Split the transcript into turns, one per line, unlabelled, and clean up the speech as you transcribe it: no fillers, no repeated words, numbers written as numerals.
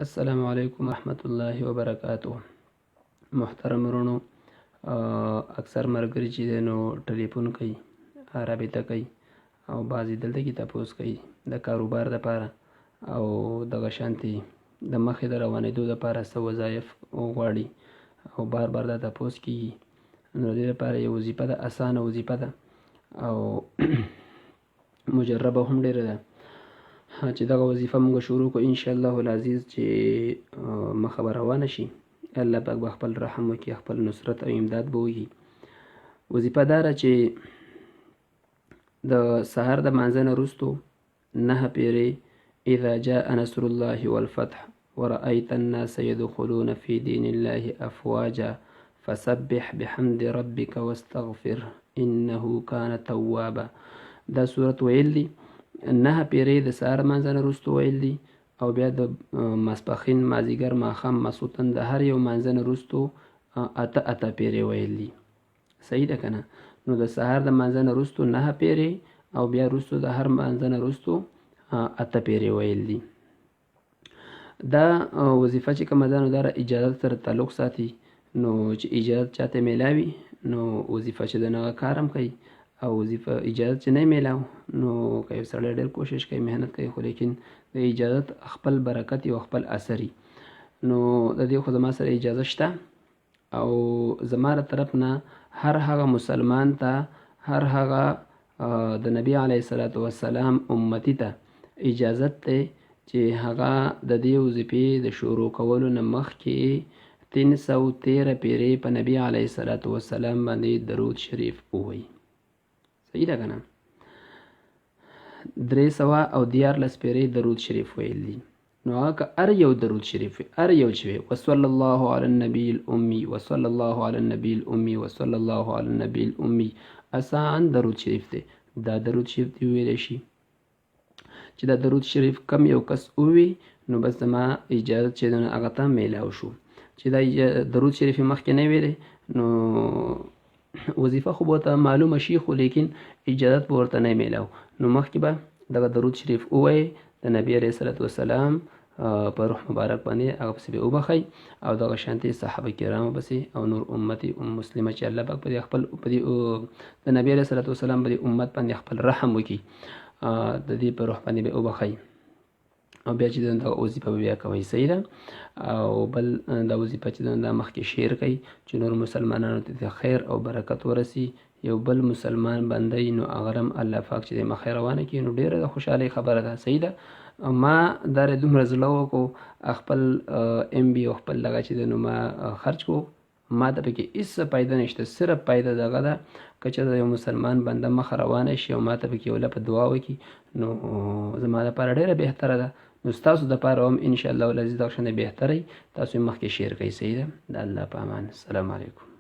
السلام علیکم ورحمت الله وبرکاتہ. محترم ورونو، اکثر ملګري چې دی نو ټلیفون کوي، رابطه کوي او بعضې دلته کې تپوس کوي د کاروبار دپاره او دغه شانتې د مخې د روانېدو دپاره څه وظایف غواړي او بار بار دا تپوس کېږي. نو د دې لپاره یو وظیفه ده، اسانه وظیفه ده او مجربه هم ډېره ده چې دغه وظیفه موږ شروع کړو انشاءالله العزیز چې مخه به روانه شي. الله پاک به خپل رحم وکړي، خپل نصرت او امداد به وکړي. وظیفه دا ده چې د سهار د مانځه نه وروستو 9 پیرې اذا جاء نصر الله والفتح ورأيت الناس يدخلون في دين الله افواجا فسبح بحمد ربك واستغفر انه كان توابا. دا صورت ویل دي 9 پیرې د سهار مانځه نه وروستو ویل دي او بیا د ماسپښین، مازدیګر، ماښام، ماسخوتن د هر یو مانځه نه وروستو اته پیرې ویل دي. صحیح ده که نه؟ نو د سهار د مانځه نه وروستو 9 پیرې او بیا وروستو د هر مانځه نه وروستو اته پیرې ویل دي. دا وظیفه چې کومه ده نو دا اجازت سره تعلق ساتي. نو چې اجازت چاته میلاوي نو وظیفه چې د هغه کار هم کوي، او وظیفه اجازت چې نه میلاو نو که یو سړی ډېر کوشش کوي، محنت کوي، خو لیکن د اجازت خپل برکت او خپل اثري. نو د دې خو زما سره اجازه شته او زما له طرف نه هر هغه مسلمان ته، هر هغه د نبی علیه الصلاة والسلام امتی ته اجازت دی چې هغه د دې وظیفې د شروع کولو نه مخکې 313 پیرې په نبی علیه الصلاة والسلام باندې درود شریف ووایي. صحیح ده که نه؟ 314 پیرې درود شریف ویل دي. نو هغه که هر یو درود شریف وي، هر یو چې وي وصلی الله علی النبی الامی، وصلی الله علی النبی الامی، وصلی الله علی النبی الامی، اسان درود شریف دی. دا درود شریف دی ویلی شي چې دا درود شریف کم یو کس ووي نو بس زما اجازت چې دی نو هغه ته میلاو شو. چې دا درود شریف مخکې نه ویلی نو وظیفه خو به ورته معلومه شي، خو لیکن اجازت به ورته نه میلاو. نو مخکې به دغه درود شریف ووایي د نبی علیه الصلاة والسلام په روح مبارک باندې، هغه پسې به وبخئ او دغه شانتې صحابه کرامو پسې او نور امت مسلمه چې الله پاک په دې خپل د نبی علیه الصلاة والسلام په دې امت باندې خپل رحم وکړي، د دې په روح باندې به وبخئ او بیا چې دغه وظیفه به بیا کوئ. صحیح ده؟ او بل دا وظیفه چې دا مخکې شیر کوي چې نور مسلمانانو ته د خیر او برکت ورسي. یو بل مسلمان بندی نو هغه هم الله پاک چې د مخې روانه کړي نو ډېره د خوشحالۍ خبره ده. صحیح ده؟ ما دا دومره زړه وکړو، خپل ام بي او خپل دغه چې دی نو ما خرج کړو، ما ته پکې هېڅ پیدا نشته، صرف پیدا دغه ده که چېرته یو مسلمان بنده مخه روانه شي او ما ته پکې یو لپه دعا وکړي نو زما لپاره ډېره بهتره ده. نو ستاسو دپاره هم انشاءالله العزیز دغه شانې بهتره وي. تاسو یې مخکې شیر کوئ. صحیح ده؟ د الله په امان. السلام علیکم.